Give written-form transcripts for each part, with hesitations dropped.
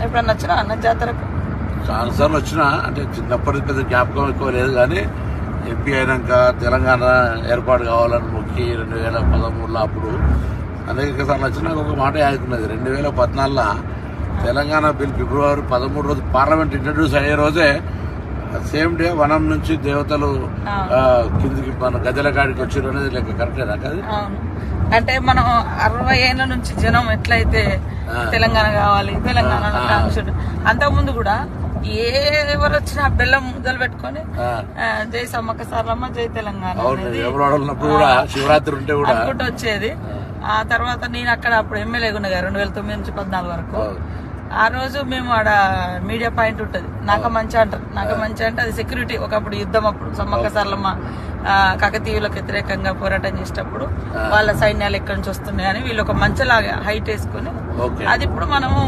ఎప్పుడన్నా వచ్చినా అన్న జాతరకు? చాలాసార్లు వచ్చినా, అంటే చిన్నప్పటి పెద్ద జ్ఞాపకం ఎక్కువ లేదు కానీ ఎంపీ అయినాక తెలంగాణ ఏర్పాటు కావాలని మొక్కి 2013లో అప్పుడు అనేక సార్లు వచ్చినాక ఒక మాట ఆగుతున్నది. 2014లో తెలంగాణ బిల్ ఫిబ్రవరి 13 రోజు పార్లమెంట్ ఇంట్రడ్యూస్ అయ్యే రోజే సేమ్ డే వనం నుంచి దేవతలు కిందికి మన గద్దెల కాడికి వచ్చారు అనేది లెక్క కరెక్టేనా కాదు? అంటే మనం 60 ఏళ్ల నుంచి జనం ఎట్లయితే తెలంగాణ కావాలి తెలంగాణ అంతకుముందు కూడా ఎవరు వచ్చినా బెల్లం ముద్దలు పెట్టుకొని జై సమ్మక్క సారలమ్మ జై తెలంగాణ శివరాత్రి ఉంటే కూడా అనుకుంటూ వచ్చేది. ఆ తర్వాత నేను అక్కడ అప్పుడు ఎమ్మెల్యేగా ఉన్నా 2009 నుంచి 14 వరకు. ఆ రోజు మేము ఆడ మీడియా పాయింట్ ఉంటది, నాక మంచి అంటారు. నాక మంచి అంటే అది సెక్యూరిటీ. ఒకప్పుడు యుద్ధం అప్పుడు సమ్మక్క సారలమ్మ కాకతీయులకు వ్యతిరేకంగా పోరాటం చేసేటప్పుడు వాళ్ళ సైన్యాలు ఎక్కడి నుంచి వస్తున్నాయని వీళ్ళు ఒక మంచలాగా హైట్ వేసుకుని, అది ఇప్పుడు మనము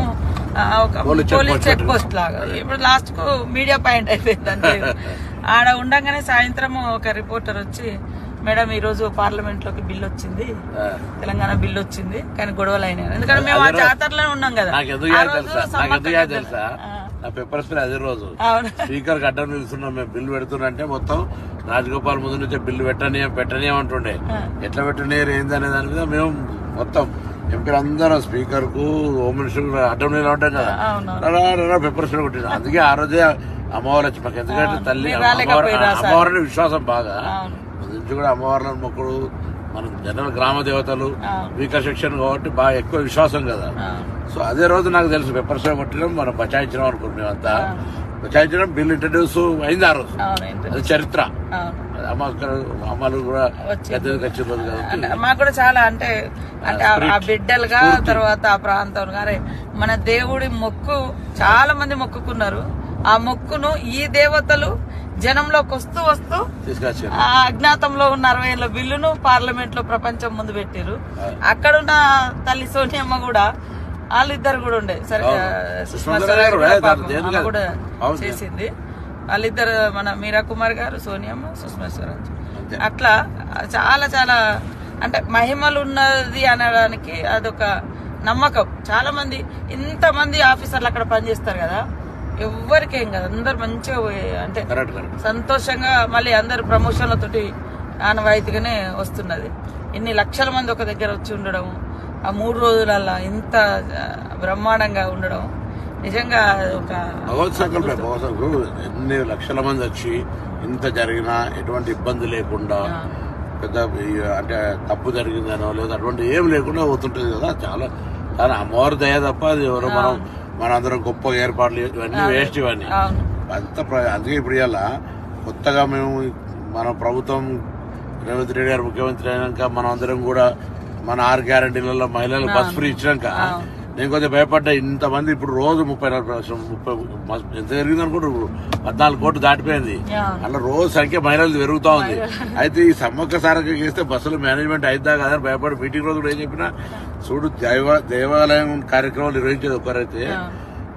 ఒక పోలీస్ చెక్ పోస్ట్ లాగా ఇప్పుడు లాస్ట్ కు మీడియా పాయింట్ అయిపోయింది అంతే. ఆడ ఉండగానే సాయంత్రం ఒక రిపోర్టర్ వచ్చి, మేడం ఈ రోజు పార్లమెంట్ లోకి బిల్లు వచ్చింది, తెలంగాణ బిల్లు వచ్చింది కానీ గొడవలు అయినాయి. ఎందుకంటే మేము ఆ జాతరలో ఉన్నాం కదా. నా పేపర్ స్ప్రే అదే రోజు స్పీకర్ గడ్డం నిలుస్తున్నాం మేము బిల్లు పెడుతున్నంటే మొత్తం రాజగోపాల్ ముందు నుంచే బిల్లు పెట్టనీయమంటుండే. ఎట్లా పెట్టనీయరు ఏందనే దాని మీద మేము మొత్తం ఎంపీలు అందరం స్పీకర్ కు హోమ్ మినిస్టర్ అడ్డం నిలబడ్డాం కదా, పేపర్ స్ప్రే కొట్టిన. అందుకే ఆ రోజే అమ్మవారు వచ్చి మాకు, ఎందుకంటే తల్లి అమ్మవారిని విశ్వాసం బాగా నుంచి కూడా అమ్మవార్లను మొక్కుడు మన జనరల్ గ్రామ దేవతలు వీకర్ సెక్షన్ కాబట్టి బాగా ఎక్కువ విశ్వాసం కదా. సో అదే రోజు నాకు తెలుసు పేపర్ స్ప్రే కొట్టడం మనం బచాయించడం అనుకుంటున్నాం. మేమంతా బచాయించడం బిల్లు ఇంట్రడ్యూస్ అయింది ఆ రోజు, అది చరిత్ర. అమ్మలు కూడా వచ్చిన రోజు కదా. మాకు కూడా చాలా అంటే ఆ బిడ్డలుగా తర్వాత ఆ ప్రాంతం గారే మన దేవుడి మొక్కు చాలా మంది మొక్కుకున్నారు. ఆ మొక్కును ఈ దేవతలు జనంలోకి వస్తూ వస్తూ అజ్ఞాతంలో ఉన్న 60 ఏళ్ల బిల్లును పార్లమెంట్ లో ప్రపంచం ముందు పెట్టారు. అక్కడున్న తల్లి సోనియమ్మ కూడా వాళ్ళిద్దరు కూడా ఉండే, సరే సుష్మా స్వరాజ్ కూడా చేసింది. వాళ్ళిద్దరు మన మీరా కుమార్ గారు, సోనియమ్మ, సుష్మా స్వరాజ్. అట్లా చాలా చాలా అంటే మహిమలు ఉన్నది అనడానికి అదొక నమ్మకం. చాలా మంది ఇంతమంది ఆఫీసర్లు అక్కడ పనిచేస్తారు కదా, ఎవ్వరికేం కదా, అందరు మంచిగా అంటే సంతోషంగా మళ్ళీ అందరు ప్రమోషన్లతోటి ఆనవాయితీగానే వస్తున్నది. ఇన్ని లక్షల మంది ఒక దగ్గర వచ్చి ఉండడం, ఆ 3 రోజులల్లా ఇంత బ్రహ్మాండంగా ఉండడం నిజంగా ఒక ఎన్ని లక్షల మంది వచ్చి ఇంత జరిగినా ఎటువంటి ఇబ్బంది లేకుండా, పెద్ద అంటే తప్పు జరిగిందనో లేదా అటువంటి ఏం లేకుండా పోతుంటది కదా. చాలా చాలా అమ్మవారి దయ తప్ప అది ఎవరో మనందరం గొప్ప ఏర్పాట్లు ఇవన్నీ వేస్ట్ ఇవన్నీ అంత. అందుకే ఇప్పుడు ఇలా కొత్తగా మేము మన ప్రభుత్వం రేవంత్ రెడ్డి గారు ముఖ్యమంత్రి అయినాక మనం అందరం కూడా మన 6 గ్యారంటీలలో మహిళలకు బస్ ఫ్రీ ఇచ్చినాక నేను కొంచెం భయపడ్డా. ఇంతమంది ఇప్పుడు రోజు 30 ఎంత జరిగింది అనుకుంటారు, 14 కోట్లు దాటిపోయింది. అలా రోజు సంఖ్య మహిళలు పెరుగుతా ఉంది. అయితే ఈ సమ్మక్క సారక్క చేస్తే బస్సులు మేనేజ్మెంట్ అయిద్దా కదా భయపడి మీటింగ్ రోజు కూడా ఏం చెప్పినా, చూడు దేవాలయం కార్యక్రమాలు నిర్వహించేది ఒకరైతే,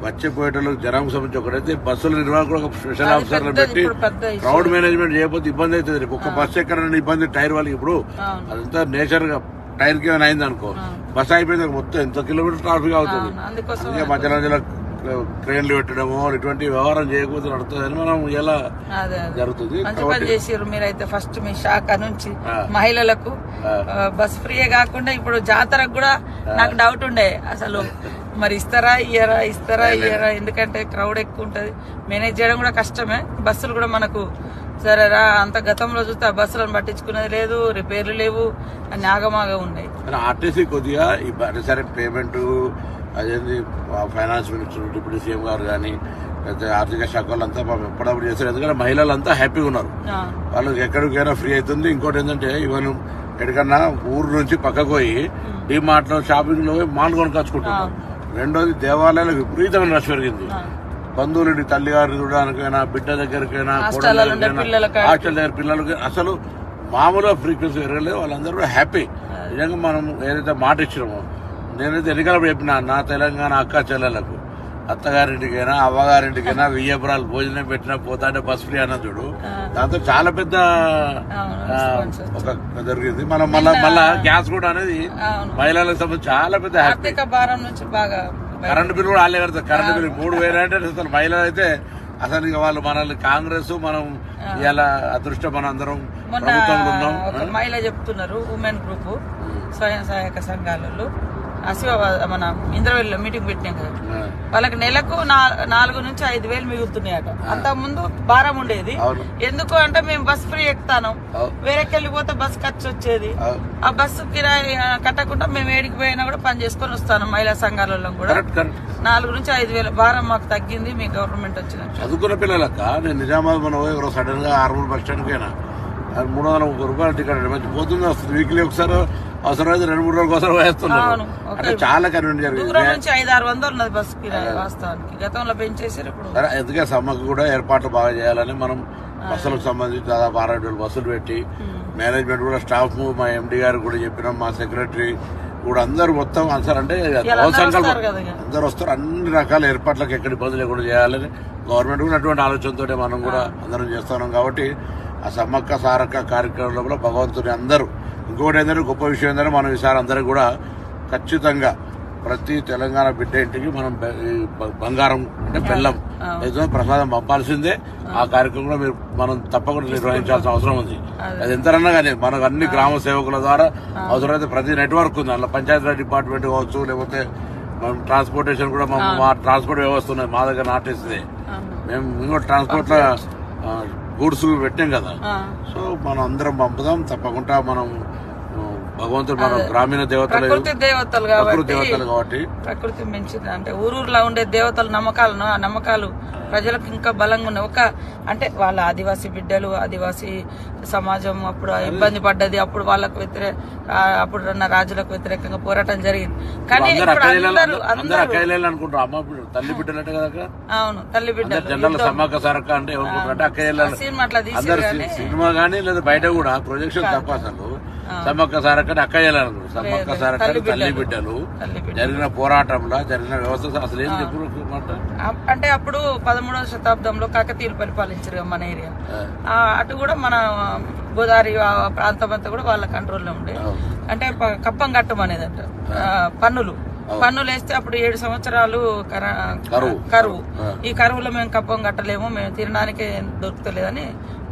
వచ్చేపోయేటోళ్ళకి జనానికి సంబంధించి ఒకరైతే, బస్సుల నిర్వాహకులు ఒక స్పెషల్ ఆఫీసర్లు పెట్టి క్రౌడ్ మేనేజ్మెంట్ చేయకపోతే ఇబ్బంది అవుతుంది. రేపు ఒక్క బస్సు ఎక్కడైనా ఇబ్బంది టైర్ వాళ్ళకి, ఇప్పుడు అదంతా నేచర్ గా టైర్ కి ఏమైనా అయింది అనుకో, బస్ అయిపోయింది మొత్తం ఎంత కిలోమీటర్ ట్రాఫిక్ అవుతుంది. అందుకే మధ్య మధ్యలో ట్రైన్లు పెట్టడము ఇటువంటి వ్యవహారం చేయకపోతే నడుతుందని మనం ఎలా జరుగుతుంది. మీరైతే ఫస్ట్ మీ శాఖ నుంచి మహిళలకు బస్ ఫ్రీయే కాకుండా ఇప్పుడు జాతరకు కూడా నాకు డౌట్ ఉండే, అసలు మరి ఇస్తారా ఇయ్యరా ఎందుకంటే క్రౌడ్ ఎక్కువ ఉంటది, మేనేజ్ చేయడం కూడా కష్టమే. బస్సులు కూడా మనకు సరేరా అంత గతంలో చూస్తే ఆ బస్సులను పట్టించుకునేది లేదు, రిపేర్లు లేవు, అన్ని ఆగమాగా ఉన్నాయి. ఆర్టీసీ కొద్దిగా సరే పేమెంట్ అదేంటి ఫైనాన్స్ మినిస్టర్ డిప్యూటీ సీఎం గారు కానీ లేకపోతే ఆర్థిక శాఖ వాళ్ళంతా ఎప్పుడప్పుడు చేస్తారు. ఎందుకంటే మహిళలంతా హ్యాపీగా ఉన్నారు, వాళ్ళకి ఎక్కడికైనా ఫ్రీ అవుతుంది. ఇంకోటి ఏంటంటే ఇవన్నీ ఎక్కడికన్నా ఊరు నుంచి పక్కకు పోయి డిమార్ట్ లో షాపింగ్ లో మాల్ కొనుకొచ్చుకుంటున్నారు. రెండోది దేవాలయాలకు విపరీతమైన రష్ పెరిగింది. బంధువులు తల్లి గారిని చూడడానికైనా, బిడ్డ దగ్గరికైనా, హాస్టల్ దగ్గర పిల్లలకి అసలు మామూలుగా ఫ్రీక్వెన్సీ పెరగలేదు. వాళ్ళందరూ హ్యాపీ. నిజంగా మనం ఏదైతే మాట ఇచ్చినామో, నేనైతే ఎన్నికలప్పుడు చెప్పినా నా తెలంగాణ అక్క చెల్లెలకు అత్తగారింటికైనా అవ్వగారింటికైనా 1000 ఎకరాలు భోజనం పెట్టినా పోతాంటే బస్ ఫ్రీ అన్న చూడు, దాంతో చాలా పెద్ద ఒక జరిగింది. మనం మళ్ళా గ్యాస్ కూడా అనేది మహిళలకు సంబంధించి చాలా పెద్ద ఆర్థిక భారం నుంచి బాగా కరెంట్ బిల్ కూడా వాళ్ళే కడతారు. కరెంట్ బిల్ 3,000 అంటే అసలు మహిళలు అయితే అసలు ఇక వాళ్ళు మనల్ని కాంగ్రెస్ మనం ఇలా అదృష్టం మన అందరం ప్రభుత్వంలో ఉన్నాం. ఒక మహిళ చెప్తున్నారు, ఉమెన్ గ్రూప్ స్వయం సహాయక సంఘాలలో మన ఇంద్రవెల్లిలో మీటింగ్ పెట్టినాం కదా, వాళ్ళకి నెలకు 4,000 నుంచి 5,000 మిగులుతున్నాయట. అంత ముందు భారం ఉండేది. ఎందుకు అంటే మేము బస్ ఫ్రీ ఎక్కుతాను, వేరేకి వెళ్ళిపోతే బస్ ఖర్చు వచ్చేది. ఆ బస్సు కిరాయి కట్టకుండా మేము ఏడికి పోయినా కూడా పని చేసుకొని వస్తాను. మహిళా సంఘాలలో కూడా 4,000 నుంచి 5,000 భారం మాకు తగ్గింది మీ గవర్నమెంట్ వచ్చిన. చదువుకున్న పిల్లలక్క నేను నిజామాబాద్ మనం సడన్ గా ఆర్మూర్ బస్ స్టాండ్ కైనా 301 రూపాయలు టికెట్ మంచి పోతుంది వస్తుంది. వీక్లీ ఒకసారి అవసరమైతే 2-3 రోజుల కోసం వేస్తున్నాను. అంటే చాలా కన్వీనియంట్ జరిగింది. 500-600 ఉన్నది బస్ కిరాయి వాస్తవానికి, గతంలో పెంచేసారు. ఇప్పుడు ఎందుకే సమ్మకు కూడా ఏర్పాట్లు బాగా చేయాలని మనం బస్సులకు సంబంధించి దాదాపు 6-7 బస్సులు పెట్టి మేనేజ్మెంట్ కూడా స్టాఫ్ మా ఎండి గారు కూడా చెప్పినాం, మా సెక్రటరీ కూడా అందరు మొత్తం అసలు అంటే అందరు వస్తారు. అన్ని రకాల ఏర్పాట్లకు ఎక్కడ ఇబ్బంది లేకుండా చేయాలని గవర్నమెంట్ కూడా అటువంటి ఆలోచనతో మనం కూడా అందరం చేస్తున్నాం. కాబట్టి ఆ సమ్మక్క సారక్క కార్యక్రమంలో కూడా భగవంతుని అందరూ ఇంకోటి ఏంటంటే గొప్ప విషయం ఏంటంటే మనం ఈసారి అందరూ కూడా ఖచ్చితంగా ప్రతి తెలంగాణ బిడ్డ ఇంటికి మనం బంగారం అంటే బెల్లం ఏదో ప్రసాదం పంపాల్సిందే. ఆ కార్యక్రమంలో మనం తప్పకుండా నిర్వహించాల్సిన అవసరం ఉంది. అది ఎంతరన్నా కానీ మనకు అన్ని గ్రామ సేవకుల ద్వారా అవసరమైతే ప్రతి నెట్వర్క్ ఉంది. అందులో పంచాయతీరాజ్ డిపార్ట్మెంట్ కావచ్చు, లేకపోతే మనం ట్రాన్స్పోర్టేషన్ కూడా మా ట్రాన్స్పోర్ట్ వ్యవస్థ ఉన్నది మా దగ్గర నాటేస్తుంది. మేము ఇంకో ట్రాన్స్పోర్ట్ లో గూడ్స్ పెట్టాం కదా. సో మనం అందరం పంపుదాం తప్పకుండా. మనం భగవంతుడు మనం గ్రామీణ దేవతలు కాబట్టి ప్రకృతి మించింది అంటే ఊరూరులో ఉండే దేవతల నమ్మకాలను ఆ నమ్మకాలు ప్రజలకు ఇంకా బలంగా ఉన్నాయి. ఒక అంటే వాళ్ళ ఆదివాసీ బిడ్డలు ఆదివాసీ సమాజం అప్పుడు ఇబ్బంది పడ్డది. అప్పుడు వాళ్ళకు అప్పుడున్న రాజులకు వ్యతిరేకంగా పోరాటం జరిగింది. కానీ అనుకుంటారు అమ్మ తల్లి బిడ్డలంటే కదా. అవును, తల్లి బిడ్డలు జనరల్ సమ్మక్క సారక్క అంటే సినిమా గానీ లేదా బయట కూడా ప్రొజెక్షన్ తప్ప అసలు సమ్మక్క సారక్క అక్కయ్యాలనుకుంటారు. సమ్మక్క సారక్క తల్లి బిడ్డలు జరిగిన పోరాటంలో జరిగిన వ్యవస్థ అసలు ఏం చెప్పు అంటే అప్పుడు 13వ శతాబ్దంలో కాకతీయులు పరిపాలించారు మన ఏరియా. అటు కూడా మన గోదావరి ప్రాంతం అంతా కూడా వాళ్ళ కంట్రోల్లో ఉండే. అంటే కప్పం కట్టం అనేది అంట పన్నులు వేస్తే అప్పుడు 7 సంవత్సరాలు కరువు. ఈ కరువులో మేము కప్పం కట్టలేము, మేము తినడానికే దొరుకుతలేదని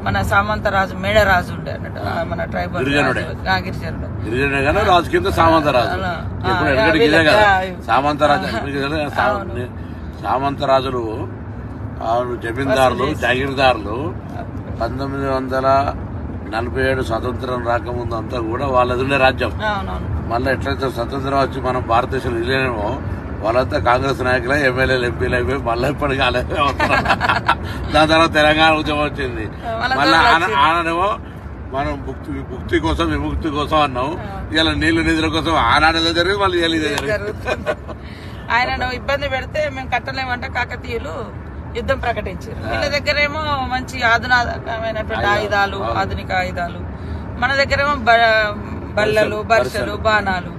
మన సామంతరాజు మేడరాజు ఉండే అన్నట్టు మన ట్రైబల్ గిరిజనుడు రాజు కింద సామంతరాజులు జమీందారులు జాగీర్దారులు 1947 స్వతంత్రం రాకముందు అంతా కూడా వాళ్ళది ఉండే రాజ్యం. మళ్ళీ ఎట్లయితే స్వతంత్రం వచ్చి మనం భారతదేశంలో విలీనమో వాళ్ళంతా కాంగ్రెస్ నాయకులు ఎమ్మెల్యేలు ఎంపీలు అయిపోయి మళ్ళీ ఇప్పటికీ అలాగే వస్తున్నారు. దాని తర్వాత తెలంగాణ ఉద్యమం వచ్చింది. మళ్ళీ ఆనాడేమో మనం ముక్తి కోసం విముక్తి కోసం అన్నాం. ఇలా నీళ్లు నిధుల కోసం ఆనాడు జరిగింది, మళ్ళీ ఇదే జరిగింది. ఆయనను ఇబ్బంది పెడితే మేము కట్టలేమంటే కాకతీయులు యుద్ధం ప్రకటించారు. వీళ్ళ దగ్గరేమో మంచి ఆధునికమైనటువంటి ఆయుధాలు, ఆధునిక ఆయుధాలు, మన దగ్గరేమో బల్లలు, బర్షలు, బాణాలు.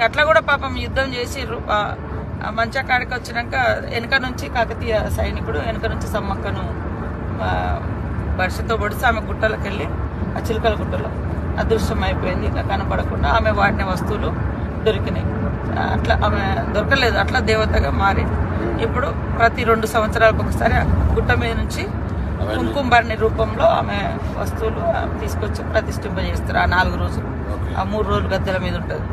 అట్లా కూడా పాపం యుద్ధం చేసిర్రు. మంచి కాడికి వచ్చినాక వెనక నుంచి కాకతీయ సైనికుడు వెనక నుంచి సమ్మక్కను బర్షతో పొడిచి ఆమె గుట్టలకు వెళ్ళి ఆ చిలుకల గుట్టలో అదృశ్యం అయిపోయింది. ఇక కనపడకుండా ఆమె వాడిన వస్తువులు దొరికినాయి. అట్లా ఆమె దొరకలేదు, అట్లా దేవతగా మారి ఇప్పుడు ప్రతి 2 సంవత్సరాలకు ఒకసారి గుట్ట మీద నుంచి కుంకుమబర్ణి రూపంలో ఆమె వస్తువులు తీసుకొచ్చి ప్రతిష్ఠింపజేస్తారు. ఆ 4 రోజులు, ఆ 3 రోజులు గద్దెల మీద ఉంటుంది.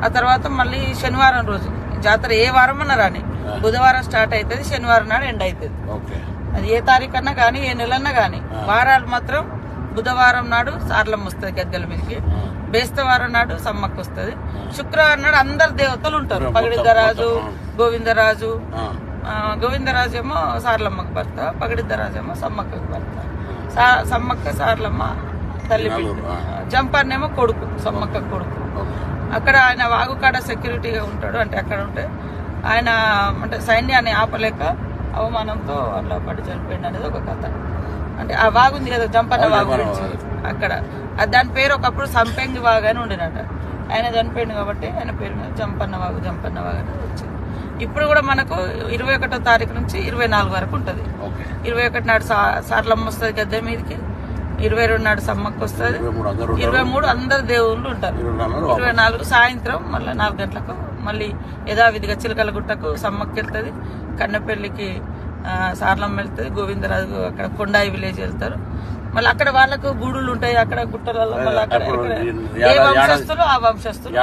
ఆ తర్వాత మళ్ళీ శనివారం రోజు జాతర ఏ వారం అన్నా రాని, బుధవారం స్టార్ట్ అవుతుంది, శనివారం నాడు ఎండ్ అవుతుంది. అది ఏ తారీఖు అన్నా కానీ ఏ నెలన్నా కానీ. వారాలు మాత్రం బుధవారం నాడు సార్లమ్మ వస్తుంది గద్దెల మీదకి, బేస్తవారం నాడు సమ్మక్క వస్తుంది, శుక్రవారం నాడు అందరు దేవతలు ఉంటారు. పగడిద్దరాజు, గోవిందరాజు. గోవిందరాజు ఏమో సార్లమ్మకు భర్త, పగడిద్దరాజు ఏమో సమ్మక్కకు భర్త. సమ్మక్క సార్లమ్మ తల్లి బిడ్డ, జంపర్నేమో కొడుకు, సమ్మక్క కొడుకు. అక్కడ ఆయన వాగుకాడ సెక్యూరిటీగా ఉంటాడు. అంటే అక్కడ ఉంటే ఆయన అంటే సైన్యాన్ని ఆపలేక అవమానంతో అట్లా పడి చనిపోయింది అనేది ఒక కథ. అంటే ఆ వాగుంది కదా జంపన్న వాగు గురించి, అక్కడ దాని పేరు ఒకప్పుడు సంపెంగి వాగు అని ఉండినట. ఆయన చనిపోయింది కాబట్టి ఆయన పేరు మీద జంపన్న వాగు అని వచ్చింది. ఇప్పుడు కూడా మనకు 21వ తారీఖు నుంచి 24 వరకు ఉంటుంది. 21 నాడు సార్లమ్మ వస్తుంది గద్దె మీదకి, 22 నాడు సమ్మక్క వస్తుంది, 23 అందరు దేవుళ్ళు ఉంటారు, 24 సాయంత్రం మళ్ళీ 4 గంటలకు మళ్ళీ యథావిధిగా చిలకలగుట్టకు సమ్మక్కి వెళ్తుంది, కన్నెపల్లికి సార్లమ్మ వెళ్తుంది, గోవిందరాజు అక్కడ కొండాయి విలేజ్ వెళ్తారు. మళ్ళీ అక్కడ వాళ్ళకు గూడులు ఉంటాయి, అక్కడ గుట్టలలో మళ్ళీ అక్కడ ఏ వంశస్థులు ఆ వంశస్థులు.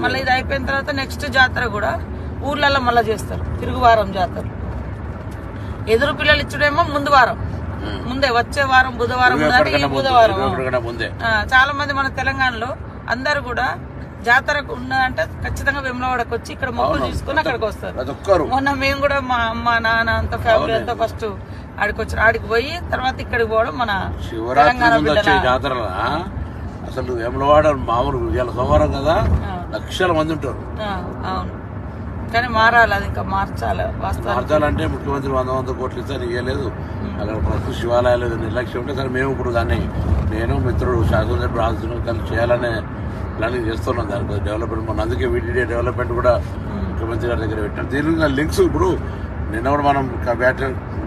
మళ్ళీ ఇది అయిపోయిన తర్వాత నెక్స్ట్ జాతర కూడా ఊర్లలో మళ్ళీ చేస్తారు, తిరుగువారం జాతర. ఎదురు పిల్లలు ఇచ్చుడేమో ముందు వారం ముందే, వచ్చే వారం బుధవారం ఈ బుధవారం. చాలా మంది మన తెలంగాణలో అందరు కూడా జాతరకు ఉన్నదంటే ఖచ్చితంగా వేములవాడకు వచ్చి ఇక్కడ మొక్కులు తీసుకుని అక్కడికి వస్తారు. మొన్న మేము కూడా మా అమ్మ నాన్న అంతా ఫ్యామిలీ అంతా ఫస్ట్ ఆడికి వచ్చారు, ఆడికి పోయి తర్వాత ఇక్కడికి పోవడం మన శివరాత్రి జాతర. అసలు వేములవాడ మామూలు సోమవారం కదా, లక్షల మంది ఉంటారు. అవును, కానీ మారాలి, అది ఇంకా మార్చాలంటే ముఖ్యమంత్రి 100 కోట్లు ఇస్తాను ఇవ్వలేదు. అక్కడ ప్రతి శివాలయాలు నిర్లక్ష్యం ఉంటే సరే మేము ఇప్పుడు దాన్ని నేను మిత్రుడు శాసనసభ్యుడు రాజు కలిసి చేయాలనే ప్లానింగ్ చేస్తున్నాం. దానికి డెవలప్మెంట్ మన అందుకే వీటీడీ డెవలప్మెంట్ కూడా ముఖ్యమంత్రి గారి దగ్గర పెట్టాం. దీని లింక్స్ ఇప్పుడు నిన్న కూడా మనం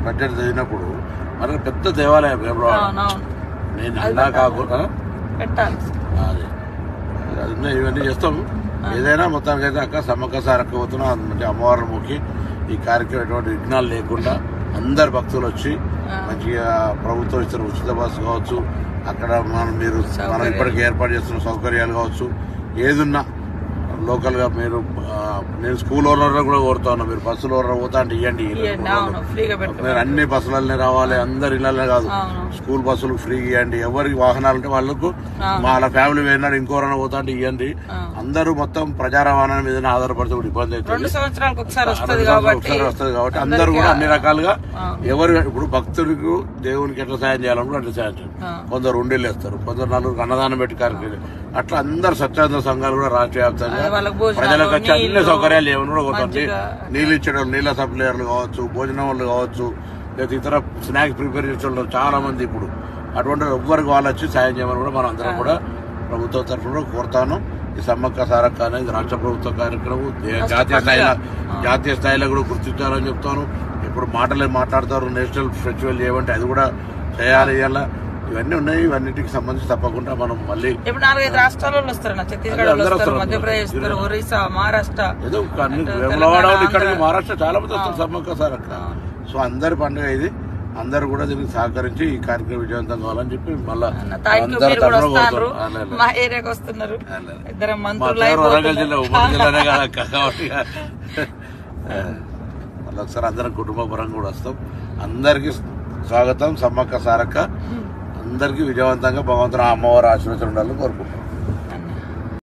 బడ్జెట్ చదివినప్పుడు మనకు పెద్ద దేవాలయం వేములవాడ, నేను అన్నా కాకుండా అదే ఇవన్నీ చేస్తాము. ఏదైనా మొత్తానికి అయితే అక్క సమ్మక్క సారక్క పోతున్నాం, మంచి అమ్మవారిని మొక్కి ఈ కార్యక్రమం ఎటువంటి విఘ్నాలు లేకుండా అందరు భక్తులు వచ్చి మంచిగా ప్రభుత్వం ఇస్తున్న ఉచిత బస్సు కావచ్చు, అక్కడ మనం ఇప్పటికీ ఏర్పాటు చేస్తున్న సౌకర్యాలు కావచ్చు, ఏదున్నా లోకల్ గా మీరు నేను స్కూల్ ఓనర్ కూడా కోరుతా ఉన్నా, మీరు బస్సులో పోతా అంటే ఇవ్వండి. మీరు అన్ని బస్సులనే రావాలి, అందరు ఇళ్ళనే కాదు, స్కూల్ బస్సులు ఫ్రీ ఇవ్వండి. ఎవరికి వాహనాలు ఉంటే వాళ్ళకు వాళ్ళ ఫ్యామిలీ పోయినాడు ఇంకోరైనా పోతా అంటే ఇవ్వండి. అందరూ మొత్తం ప్రజా రవాణా మీద ఆధారపడితే కూడా ఇబ్బంది అవుతుంది. 2 సంవత్సరాలకు ఒకసారి వస్తుంది కాబట్టి అందరూ కూడా అన్ని రకాలుగా ఎవరు ఇప్పుడు భక్తుడికి దేవునికి ఎట్లా సాయం చేయాలనుకుంటే అట్లా సాయం చేయాలి. కొందరు ఉండేళ్ళు వేస్తారు, కొందరు 4 అన్నదానం పెట్టి కార్యక్రమం. అట్లా అందరు స్వచ్ఛంద సంఘాలు కూడా రాష్ట్ర వ్యాప్తంగా ప్రజలకు వచ్చి అన్ని సౌకర్యాలు ఏమైనా కూడా ఒకటి నీళ్ళు ఇచ్చడం, నీళ్ళ సప్లైయర్లు కావచ్చు, భోజనం వాళ్ళు కావచ్చు, లేదా ఇతర స్నాక్స్ ప్రిపేర్ చేసే చాలా మంది ఇప్పుడు అటువంటి ఎవ్వరికి వాళ్ళు వచ్చి సాయం చేయమని కూడా మనం అందరం కూడా ప్రభుత్వం తరఫున కోరుతాను. ఈ సమ్మక్క సారక్క అనేది రాష్ట్ర ప్రభుత్వ కార్యక్రమం, జాతీయ స్థాయిలో కూడా గుర్తించాలని చెప్తాను. ఇప్పుడు మాట్లాడతారు నేషనల్ ఫెస్టివల్ చేయమంటే అది కూడా చేయాలి. ఇలా ఇవన్నీ ఉన్నాయి, ఇవన్నిటికి సంబంధించి తప్పకుండా మనం మళ్ళీ ఇప్పుడు 4-5 రాష్ట్రాలలో వస్తారు, ఛత్తీస్గఢ్, మధ్యప్రదేశ్, ఒరిస్సా, మహారాష్ట్ర, ఏదో వేములవాడ ఇక్కడికి మహారాష్ట్ర చాలా మంది వస్తారు సమ్మక్క సారక్క. సో అందరి పండుగ ఇది, అందరు కూడా దీనికి సహకరించి ఈ కార్యక్రమం విజయవంతం కావాలని చెప్పి మళ్ళా మా ఏరియాకి వస్తున్నారు. వరంగల్ జిల్లా ఉమ్మడి జిల్లానే కాదక్క, కాబట్టి మళ్ళీ ఒకసారి అందరం కుటుంబ పరంగా కూడా వస్తాం. అందరికి స్వాగతం. సమ్మక్క సారక్క అందరికీ విజయవంతంగా భగవంతుని అమ్మవారి ఆశీర్వచనం ఉండాలని కోరుకుంటాం.